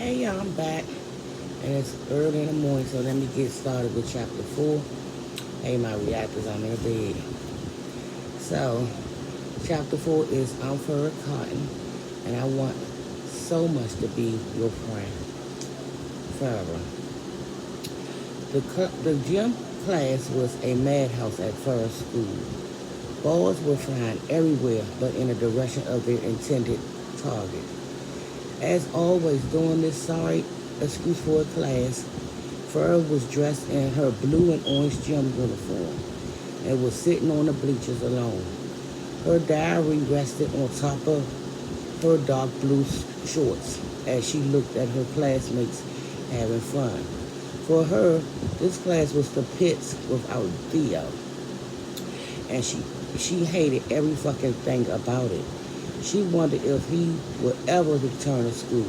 Hey y'all, I'm back, and it's early in the morning, so let me get started with chapter 4. Hey, my reactors, I'm in the bed. So, chapter 4 is I'm Fur Cotton, and I want so much to be your friend forever. The gym class was a madhouse at Fur's school. Balls were flying everywhere but in the direction of their intended target. As always, during this sorry excuse for a class, Fur was dressed in her blue and orange gym uniform and was sitting on the bleachers alone. Her diary rested on top of her dark blue shorts as she looked at her classmates having fun. For her, this class was the pits without Theo, and she hated every fucking thing about it. She wondered if he would ever return to school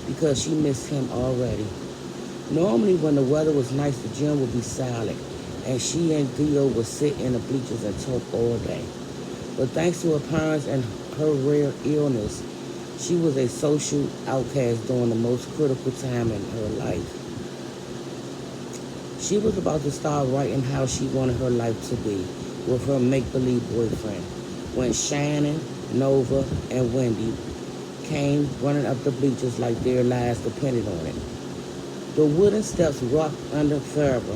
because she missed him already. Normally, when the weather was nice, the gym would be silent, and she and Theo would sit in the bleachers and talk all day. But thanks to her parents and her rare illness, she was a social outcast during the most critical time in her life. She was about to start writing how she wanted her life to be with her make-believe boyfriend when Shannon, Nova, and Wendy came running up the bleachers like their lives depended on it. The wooden steps rocked under Farber,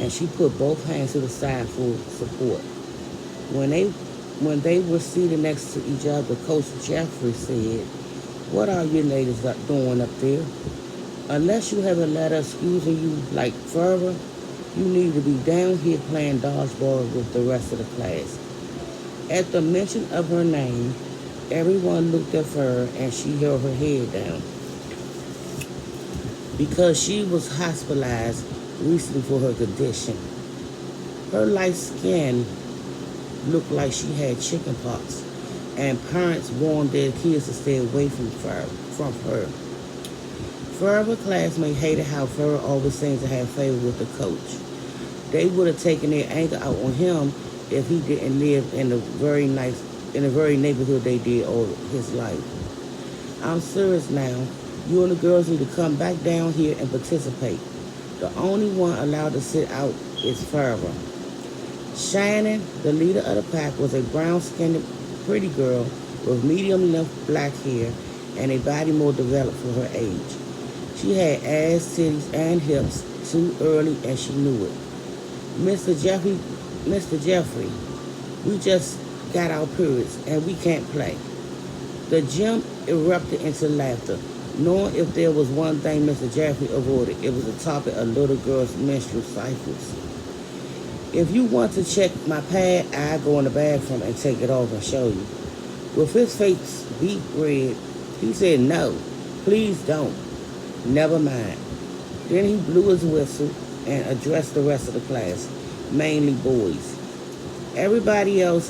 and she put both hands to the side for support. When they were seated next to each other, Coach Jeffrey said, "What are you ladies doing up there? Unless you have a letter excusing you like Farber, you need to be down here playing dodgeball with the rest of the class." At the mention of her name, everyone looked at her and she held her head down because she was hospitalized recently for her condition. Her light skin looked like she had chicken pox, and parents warned their kids to stay away from her. Forever classmates hated how Fur always seemed to have favor with the coach. They would have taken their anger out on him if he didn't live in the very neighborhood they did all his life. I'm serious now. You and the girls need to come back down here and participate. The only one allowed to sit out is Farber. Shannon, the leader of the pack, was a brown-skinned, pretty girl with medium-length black hair and a body more developed for her age. She had ass, titties, and hips too early, and she knew it. Mr. Jeffrey, we just got our periods, and we can't play." The gym erupted into laughter. Knowing if there was one thing Mr. Jeffrey avoided, it was the topic of little girls' menstrual cycles. "If you want to check my pad, I'll go in the bathroom and take it off and show you." With his face beet red, he said, "No, please don't. Never mind." Then he blew his whistle and addressed the rest of the class, mainly boys. "Everybody else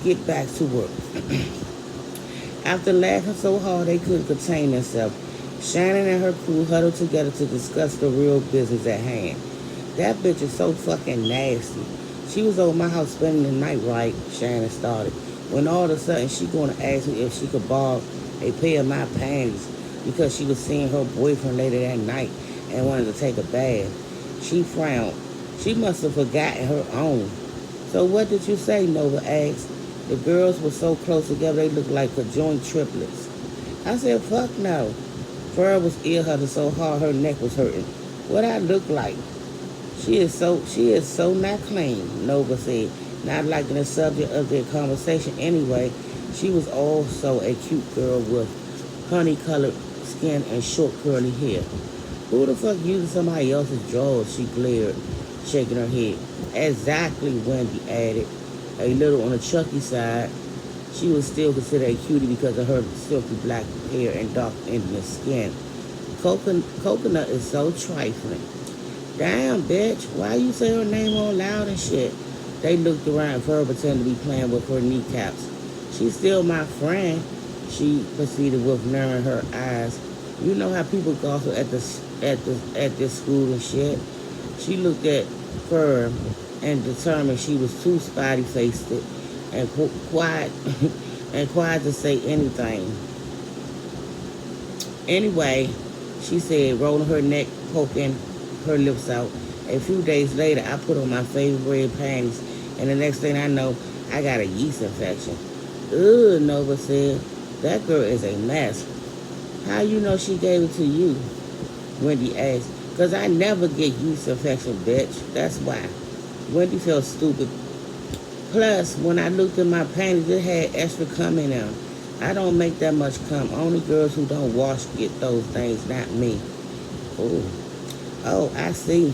get back to work." After laughing so hard they couldn't contain themselves, Shannon and her crew huddled together to discuss the real business at hand. "That bitch is so fucking nasty. She was over my house spending the night, right?" Shannon started. "When all of a sudden she gonna ask me if she could borrow a pair of my panties because she was seeing her boyfriend later that night and wanted to take a bath." She frowned. She must have forgotten her own. "So what did you say?" Nova asked. The girls were so close together they looked like conjoined triplets. I said, "Fuck no." Fur was ear-hugging so hard her neck was hurting. "What I look like?" She is so not clean," Nova said, not liking the subject of their conversation anyway. She was also a cute girl with honey-colored skin and short curly hair. "Who the fuck using somebody else's drawers?" She glared, shaking her head. "Exactly," Wendy added, a little on the Chucky side. She was still considered a cutie because of her silky black hair and dark Indian skin. Coconut is so trifling." "Damn, bitch, why you say her name all loud and shit?" They looked around for her, pretending to be playing with her kneecaps. "She's still my friend," she proceeded with narrowing her eyes. "You know how people gossip at this school and shit." She looked at Fur and determined she was too spotty-faced and quiet and quiet to say anything. Anyway, she said, rolling her neck, poking her lips out. A few days later, I put on my favorite red panties, and the next thing I know, I got a yeast infection. Ugh, Nova said. That girl is a mess. How you know she gave it to you? Wendy asked. Because I never get yeast infection, bitch. That's why. Wendy felt stupid. Plus, when I looked at my panties, it had extra cum in them. I don't make that much cum. Only girls who don't wash get those things, not me. Ooh. Oh, I see.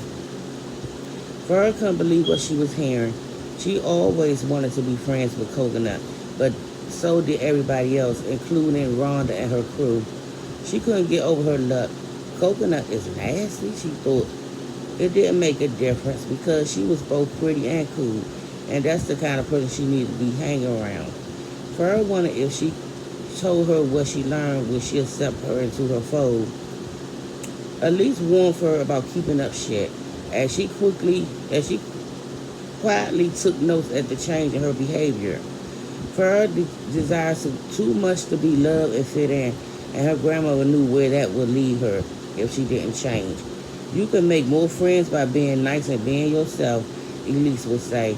Fur couldn't believe what she was hearing. She always wanted to be friends with Coconut, but so did everybody else, including Rhonda and her crew. She couldn't get over her luck. Coconut is nasty, she thought. It didn't make a difference because she was both pretty and cool, and that's the kind of person she needed to be hanging around. Fur wondered if she told her what she learned, would she accept her into her fold. At least warned her about keeping up shit, as she quietly took notes at the change in her behavior. Fur desired too much to be loved and fit in, and her grandmother knew where that would lead her if she didn't change. You can make more friends by being nice and being yourself, Elise would say.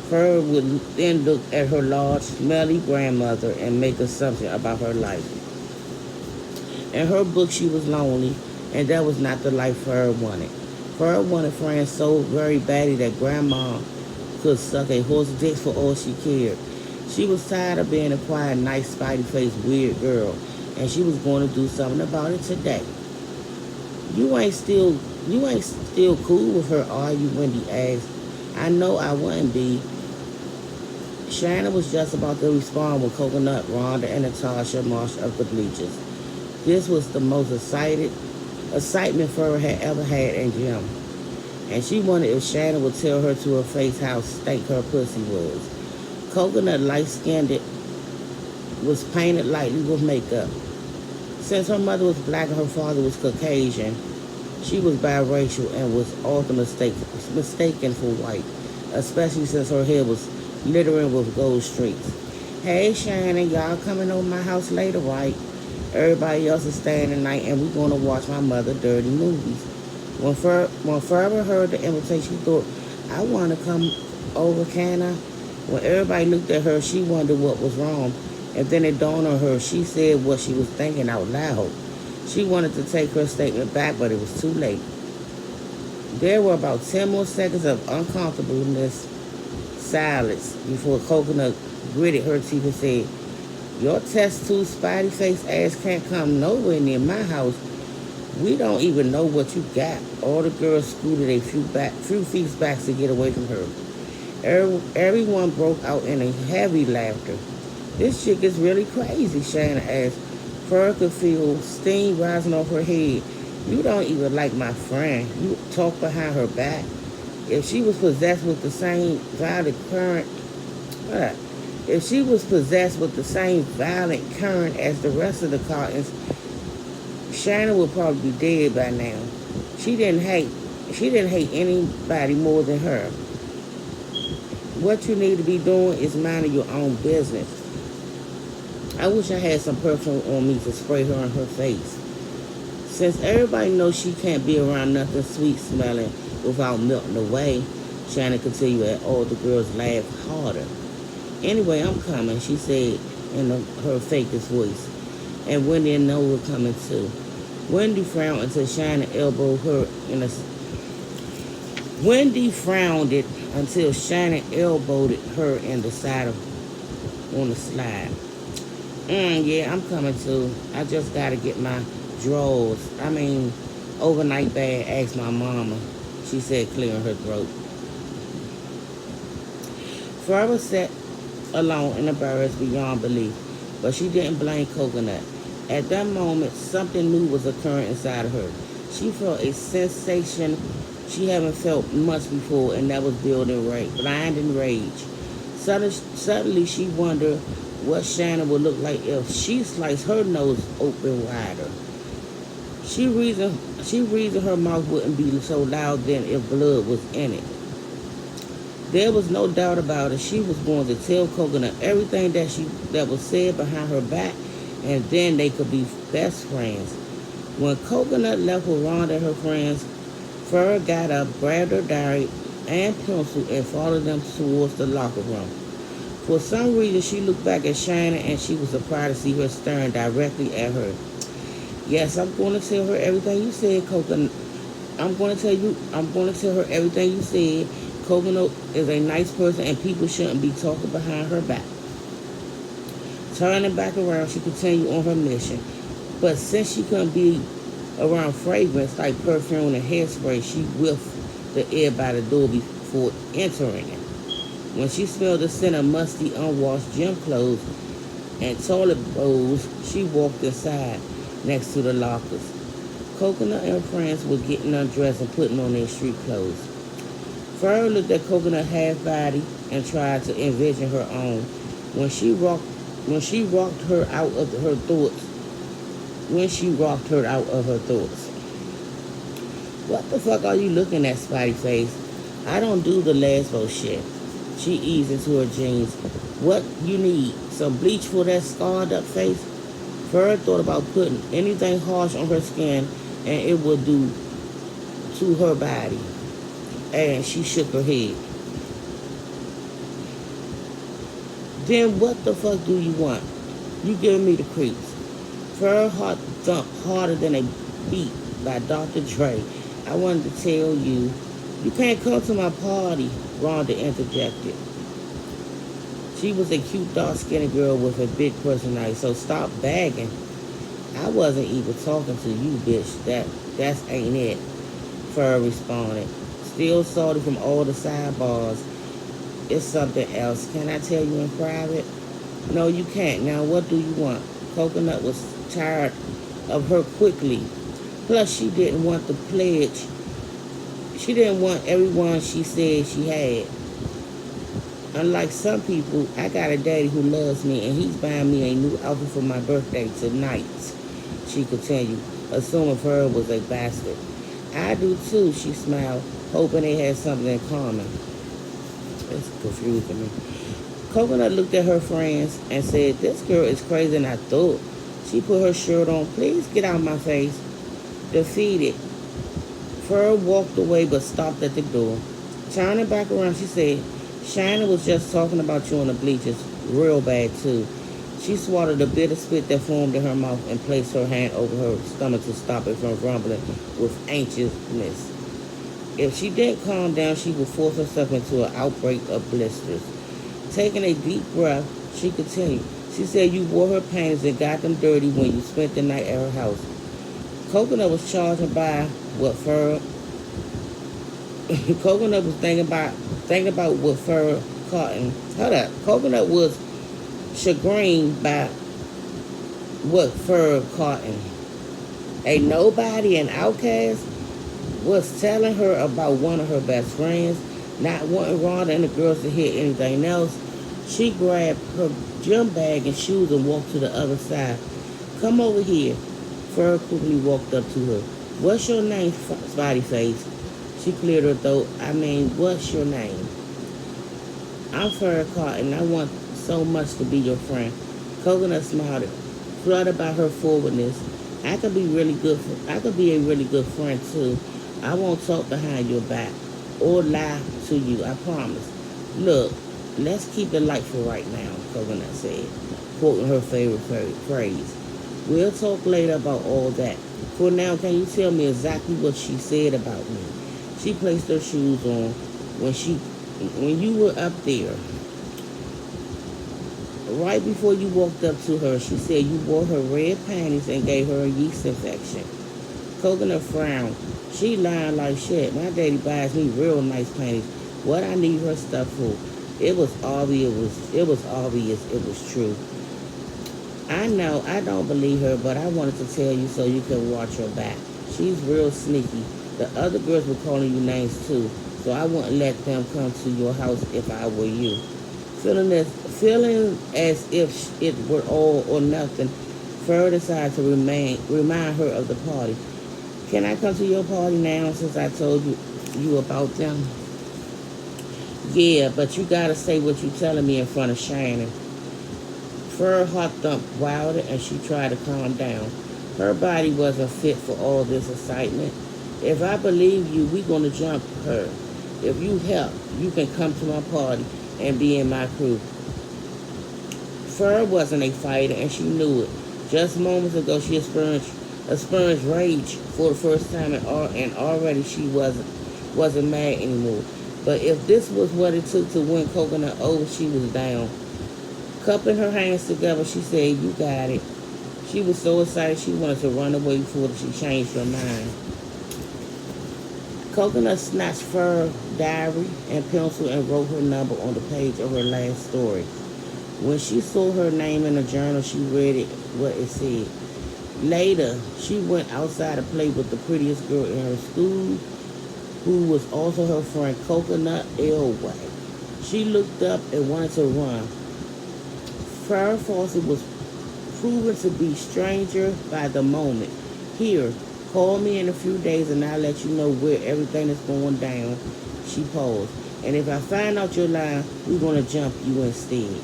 Fur would then look at her large, smelly grandmother and make assumptions about her life. In her book, she was lonely, and that was not the life Fur wanted. Fur wanted friends so very badly that Grandma could suck a horse dick for all she cared. She was tired of being a quiet, nice, spidey-faced, weird girl, and she was going to do something about it today. You ain't still cool with her, are you? Wendy asked. I know I wouldn't be. Shannon was just about to respond when Coconut, Rhonda, and Natasha marched up the bleachers. This was the most excitement Fur had ever had in gym, and she wondered if Shannon would tell her to her face how stank her pussy was. Coconut, light-skinned, was painted lightly with makeup. Since her mother was black and her father was Caucasian, she was biracial and was often mistaken for white, especially since her hair was glittering with gold streaks. Hey, Shannon, y'all coming over my house later, right? Everybody else is staying tonight, and we're going to watch my mother dirty movies. When Farber heard the invitation, she thought, I want to come over, can I? When everybody looked at her, she wondered what was wrong. And then it dawned on her, she said what she was thinking out loud. She wanted to take her statement back, but it was too late. There were about 10 more seconds of uncomfortableness, silence, before Coconut gritted her teeth and said, your test tube spidey-faced ass can't come nowhere near my house. We don't even know what you got. All the girls scooted a few feet back to get away from her. Everyone broke out in a heavy laughter. This chick is really crazy, Shannon asked. Fur could feel steam rising off her head. You don't even like my friend. You talk behind her back. If she was possessed with the same violent current, as the rest of the Cottons, Shannon would probably be dead by now. She didn't hate anybody more than her. What you need to be doing is minding your own business. I wish I had some perfume on me to spray her in her face. Since everybody knows she can't be around nothing sweet smelling without melting away, Shannon continued as all the girls laughed harder. Anyway, I'm coming, she said in her fakest voice. And Wendy and Noah were coming too. Wendy frowned until Shannon elbowed her in the side on the slide. Yeah, I'm coming too. I just gotta get my overnight bag, asked my mama, she said, clearing her throat. Forever sat alone and embarrassed beyond belief, but she didn't blame Coconut. At that moment, something new was occurring inside of her. She felt a sensation she hadn't felt much before, and that was blinding rage. Suddenly, she wondered what Shannon would look like if she sliced her nose open wider. She reasoned her mouth wouldn't be so loud then if blood was in it. There was no doubt about it. She was going to tell Coconut everything that was said behind her back, and then they could be best friends. When Coconut left with Rhonda and her friends, Fur got up, grabbed her diary and pencil, and followed them towards the locker room. For some reason, she looked back at Shannon, and she was surprised to see her staring directly at her. Yes, I'm going to tell her everything you said, Coconut. I'm going to tell her everything you said. Coconut is a nice person, and people shouldn't be talking behind her back. Turning back around, she continued on her mission. But since she couldn't be around fragrance like perfume and hairspray, she whiffed the air by the door before entering it. When she smelled the scent of musty, unwashed gym clothes and toilet bowls, she walked inside next to the lockers. Coconut and her friends were getting undressed and putting on their street clothes. Fur looked at Coconut half body and tried to envision her own. When she rocked her out of her thoughts, What the fuck are you looking at, Spotty Face? I don't do the lesbo shit. She eased into her jeans. What you need? Some bleach for that scarred up face? Fur thought about putting anything harsh on her skin and it would do to her body. And she shook her head. Then what the fuck do you want? You giving me the creeps. Fur heart thumped harder than a beat by Dr. Dre. I wanted to tell you, you can't come to my party, Rhonda interjected. She was a cute, dark-skinned girl with a big personality, so stop bagging. I wasn't even talking to you, bitch. That's ain't it, Fur responded. Still salty from all the sidebars. It's something else. Can I tell you in private? No, you can't. Now, what do you want? Coconut was tired of her quickly. Plus, she didn't want the pledge. She didn't want everyone she said she had. Unlike some people, I got a daddy who loves me, and he's buying me a new outfit for my birthday tonight, she continued, assuming Fur was a bastard. I do too, she smiled, hoping they had something in common. It's confusing me. Coconut looked at her friends and said, this girl is crazier than I thought. She put her shirt on. Please get out of my face. Defeated. Fur walked away but stopped at the door. Turning back around, she said, Shannon was just talking about you on the bleachers. Real bad, too. She swallowed a bitter spit that formed in her mouth and placed her hand over her stomach to stop it from rumbling with anxiousness. If she didn't calm down, she would force herself into an outbreak of blisters. Taking a deep breath, she continued. She said you wore her panties and got them dirty when you spent the night at her house. Coconut was charged by what Fur... Coconut was thinking about what Fur cotton. Hold up. Coconut was chagrined by what Fur cotton. A nobody, an outcast, was telling her about one of her best friends, not wanting Rhonda and the girls to hear anything else. She grabbed her gym bag and shoes and walked to the other side. Come over here. Fur quickly walked up to her. What's your name, Spotty Face? She cleared her throat. What's your name? I'm Fur Cotton. I want so much to be your friend. Coconut smiled, fluttered by her forwardness. I could be a really good friend too. I won't talk behind your back or lie to you, I promise. Look, let's keep it light for right now, Coconut said, quoting her favorite phrase. We'll talk later about all that. For now, can you tell me exactly what she said about me? She placed her shoes on when you were up there. Right before you walked up to her, she said you wore her red panties and gave her a yeast infection. Coconut frowned. She lying like shit. My daddy buys me real nice panties. What I need her stuff for? It was obvious it was true. I know, I don't believe her, but I wanted to tell you so you can watch her back. She's real sneaky. The other girls were calling you names too, so I wouldn't let them come to your house if I were you. Feeling as if it were all or nothing, Fur decided to remind her of the party. Can I come to your party now since I told you about them? Yeah, but you gotta say what you telling me in front of Shannon. Fur heart thumped wilder and she tried to calm down. Her body wasn't fit for all this excitement. If I believe you, we gonna jump her. If you help, you can come to my party and be in my crew. Fur wasn't a fighter, and she knew it. Just moments ago, she experienced rage for the first time, and already she wasn't mad anymore. But if this was what it took to win Coconut over, she was down. Cupping her hands together, she said, "You got it." She was so excited she wanted to run away before she changed her mind. Coconut snatched Fur diary and pencil and wrote her number on the page of her last story. When she saw her name in the journal, she read it what it said. Later, she went outside to play with the prettiest girl in her school, who was also her friend, Coconut Elway. She looked up and wanted to run. Farrah Fawcett was proven to be stranger by the moment. Here, call me in a few days and I'll let you know where everything is going down. She paused. And if I find out you're lying, we're going to jump you instead.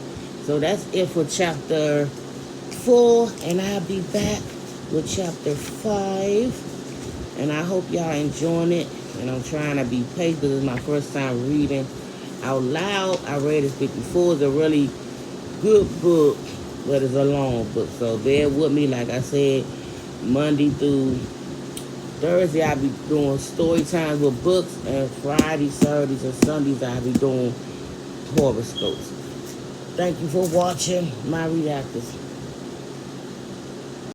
So that's it for chapter 4, and I'll be back with chapter 5. And I hope y'all enjoying it. And I'm trying to be patient. This is my first time reading out loud. I read this book before. It's a really good book, but it's a long book. So bear with me. Like I said, Monday through Thursday, I'll be doing story times with books. And Fridays, Saturdays, and Sundays, I'll be doing horoscopes. Thank you for watching my reactors.